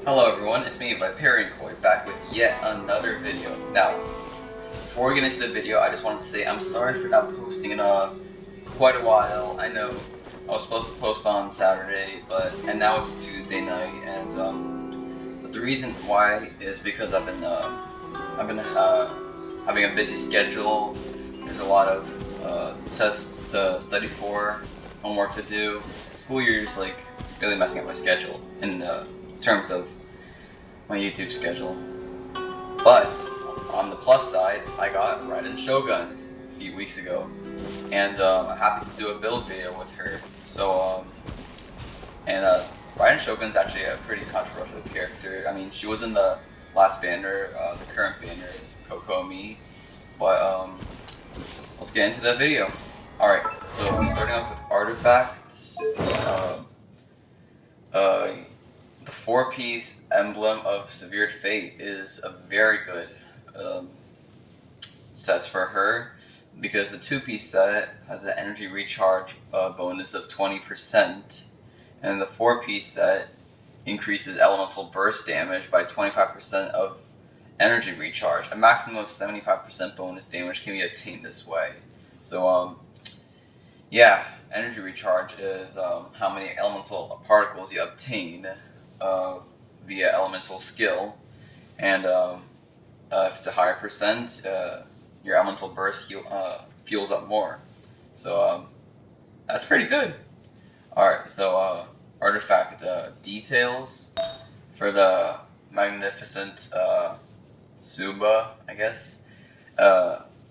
Hello everyone, it's me, Koi, back with yet another video. Now, before we get into the video, I just wanted to say I'm sorry for not posting in quite a while. I know I was supposed to post on Saturday, and now it's Tuesday night, and but the reason why is because I've been having a busy schedule. There's a lot of tests to study for, homework to do. School year is like really messing up my schedule in terms of my YouTube schedule. But on the plus side, I got Raiden Shogun a few weeks ago, and I'm happy to do a build video with her. So Raiden Shogun's actually a pretty controversial character. I mean, she was in the last banner. The current banner is Coco Me, but let's get into the video. Alright, so starting off with artifacts, the 4-piece emblem of Severed Fate is a very good set for her, because the 2-piece set has an energy recharge bonus of 20%, and the 4-piece set increases elemental burst damage by 25% of energy recharge. A maximum of 75% bonus damage can be obtained this way. So yeah, energy recharge is how many elemental particles you obtain via elemental skill, and if it's a higher percent, your elemental burst fuels up more. So that's pretty good. Alright, so artifact details for the magnificent Suba, I guess.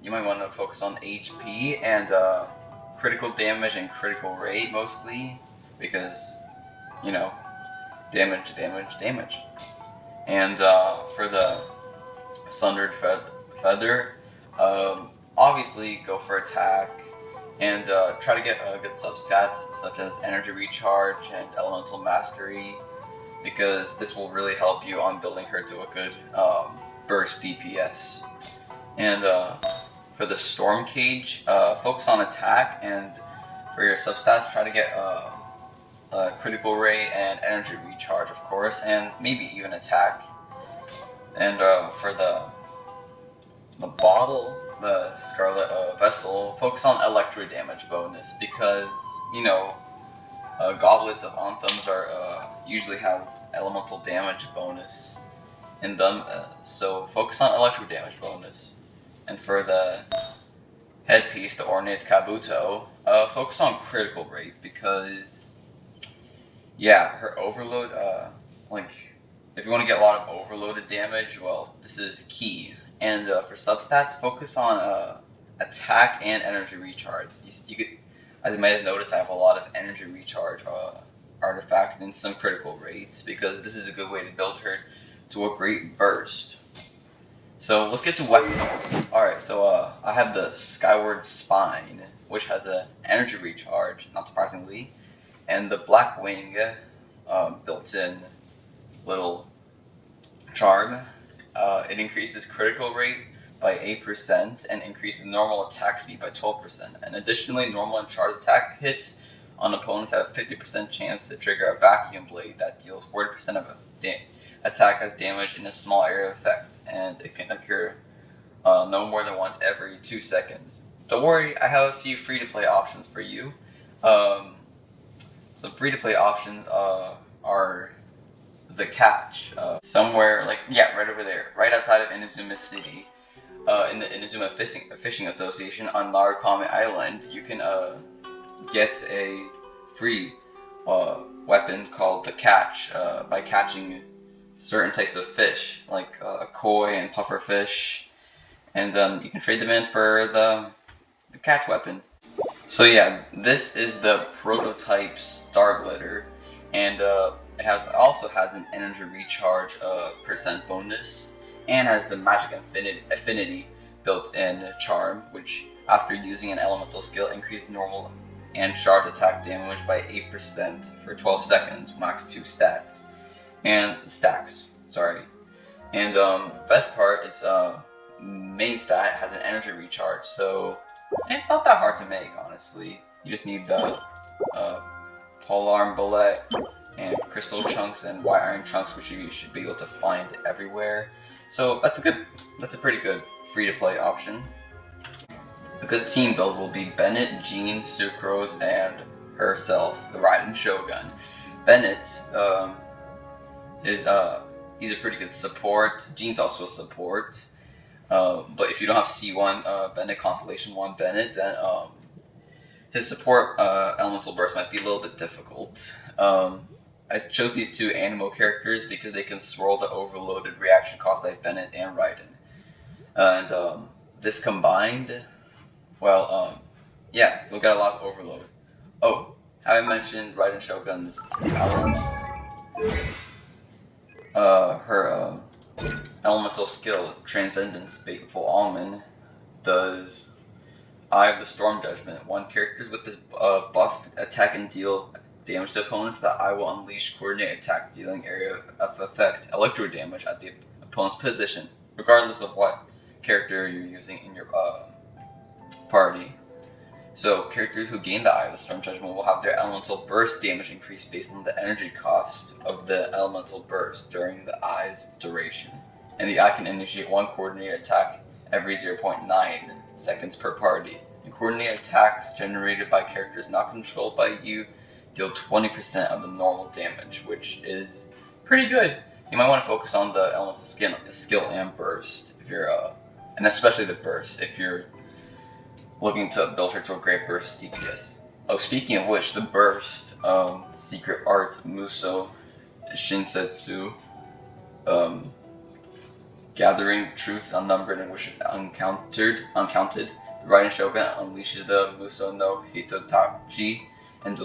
You might want to focus on HP and critical damage and critical rate mostly, because, you know, damage. And for the Sundered Feather, obviously go for attack and try to get good substats such as energy recharge and elemental mastery, because this will really help you on building her to a good burst DPS. And for the Storm Cage, focus on attack, and for your substats, try to get critical rate and energy recharge, of course, and maybe even attack. And for the bottle, the Scarlet Vessel, focus on electro damage bonus, because, you know, goblets of Anthems are usually have elemental damage bonus in them, so focus on electro damage bonus. And for the headpiece, the Ornate Kabuto, focus on critical rate, because, yeah, her overload, like, if you want to get a lot of overloaded damage, well, this is key. And for substats, focus on attack and energy recharge. You could, as you might have noticed, I have a lot of energy recharge artifact and some critical rates, because this is a good way to build her to a great burst. So let's get to weapons. Alright, so I have the Skyward Spine, which has an energy recharge, not surprisingly, and the Black Wing built-in little charm. It increases critical rate by 8% and increases normal attack speed by 12%. And additionally, normal and charged attack hits on opponents have a 50% chance to trigger a vacuum blade that deals 40% of attack as damage in a small area of effect, and it can occur no more than once every 2 seconds. Don't worry, I have a few free-to-play options for you. Some free-to-play options are the Catch, somewhere, like, yeah, right over there, right outside of Inazuma City, in the Inazuma Fishing Association on Narukami Island. You can get a free weapon called the Catch by catching certain types of fish, like koi and puffer fish, and you can trade them in for the catch weapon. So yeah, this is the prototype Star Glitter, and it also has an energy recharge percent bonus, and has the magic affinity built-in charm, which after using an elemental skill increases normal and charged attack damage by 8% for 12 seconds, max 2 stacks. And best part, its main stat has an energy recharge, so it's not that hard to make, honestly. You just need the polearm bullet, and crystal chunks and white iron chunks, which you should be able to find everywhere. So that's a pretty good free-to-play option. A good team build will be Bennett, Jean, Sucrose, and herself, the Raiden Shogun. Bennett he's a pretty good support. Jean's also a support. But if you don't have C1 Bennett, Constellation 1 Bennett, then his support elemental burst might be a little bit difficult. I chose these two Animo characters because they can swirl the overloaded reaction caused by Bennett and Raiden. And this combined, well, yeah, we'll get a lot of overload. Oh, I mentioned Raiden Shogun's talents. Her elemental skill, Transcendence Fateful Omen, does Eye of the Storm Judgment. One characters with this buff attack and deal damage to opponents. That eye will unleash coordinate attack, dealing area of effect electro damage at the opponent's position, regardless of what character you're using in your party. So characters who gain the Eye of the Storm Judgment will have their elemental burst damage increased based on the energy cost of the elemental burst during the Eye's duration. And the Eye can initiate one coordinated attack every 0.9 seconds per party. And coordinated attacks generated by characters not controlled by you deal 20% of the normal damage, which is pretty good. You might want to focus on the elemental skill and burst if you're and especially the burst if you're looking to build her to a great burst DPS. Oh, speaking of which, the burst, Secret Art, Muso, Shinsetsu, Gathering Truths Unnumbered and Wishes Uncounted, the Raiden Shogun unleashes the Muso no Hitotachi and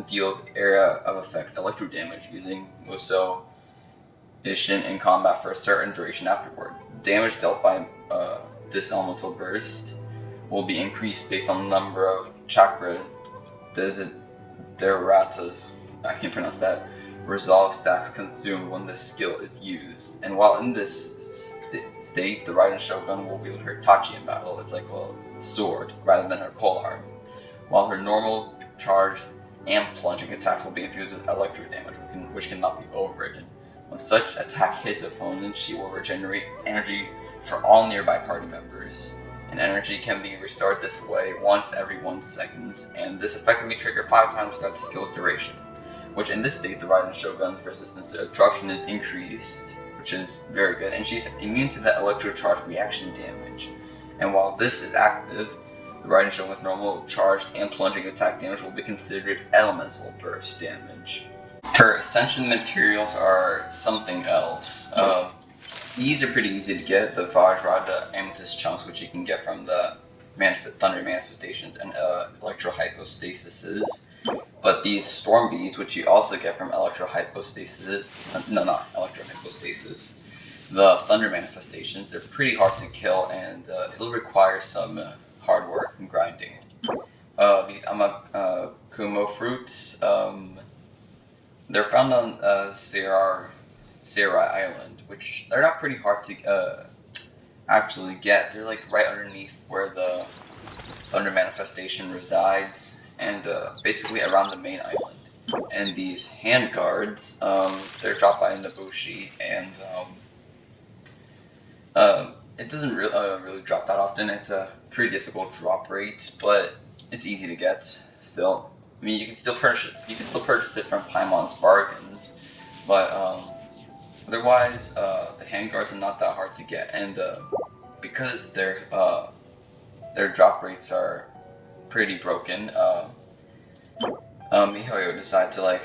deals area of effect electro damage using Muso Ishin in combat for a certain duration afterward. Damage dealt by this elemental burst will be increased based on the number of chakra desideratas, I can't pronounce that, resolve stacks consumed when this skill is used. And while in this state, the Raiden Shogun will wield her Tachi in battle. It's like a sword rather than her polearm, while her normal charged and plunging attacks will be infused with electro damage, which cannot be overridden. When such attack hits opponents, she will regenerate energy for all nearby party members. And energy can be restored this way once every 1 second, and this effect can be triggered 5 times throughout the skill's duration, which in this state the Raiden Shogun's resistance to disruption is increased, which is very good, and she's immune to the electro charge reaction damage. And while this is active, the Raiden Shogun's normal charged and plunging attack damage will be considered elemental burst damage. Her Ascension Materials are something else. These are pretty easy to get, the Vajrada Amethyst chunks, which you can get from the Thunder Manifestations and Electro Hypostasis. But these Storm Beads, which you also get from Electro Hypostasis, not Electro Hypostasis, the Thunder Manifestations, they're pretty hard to kill and it'll require some hard work and grinding. These Amakumo fruits, they're found on Serai Island, which they're not pretty hard to actually get. They're like right underneath where the Thunder Manifestation resides, and basically around the main island. And these hand guards, they're dropped by Nabushi, and it doesn't really drop that often. It's a pretty difficult drop rate, but it's easy to get still. I mean, you can still purchase it from Paimon's Bargains, but otherwise, the handguards are not that hard to get, and because their drop rates are pretty broken, Mihoyo decided to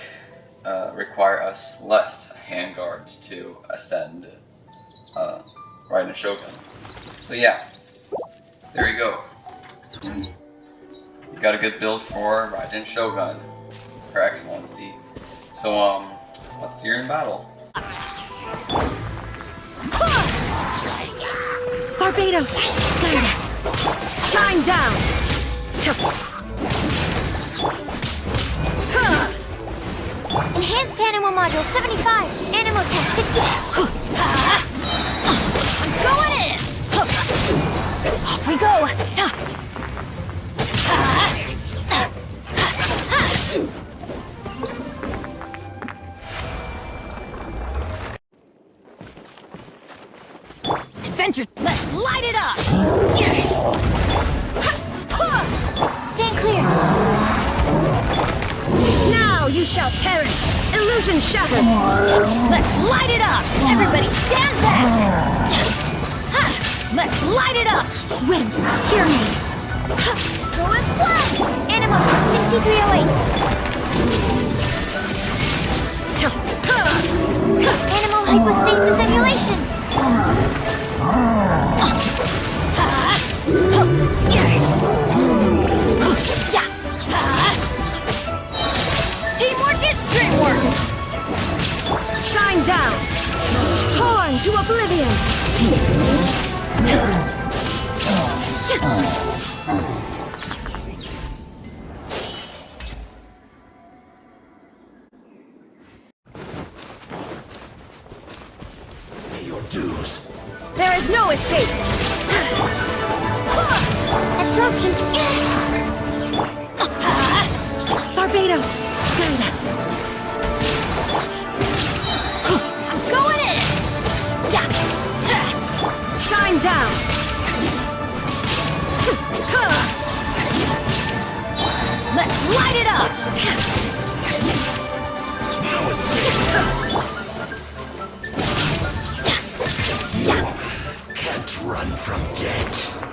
require us less handguards to ascend Raiden Shogun. So yeah, there you go. You got a good build for Raiden Shogun, Her Excellency. So let's see her in battle. Barbados, guide us. Shine down. Enhanced Animo Module 75. Animo Test 60. I'm going in. Off we go. Let's light it up! Stand clear. Now you shall perish! Illusion shattered! Let's light it up! Everybody stand back! Let's light it up! Wind, hear me! Go and splash! Animal test 6308. Animal hypostasis emulation. Teamwork is dreamwork! Shine down! Torn to oblivion! Your dues. There is no escape! Absorption. Barbados, guide us! I'm going in! Shine down! Let's light it up! No escape. Can't run from death.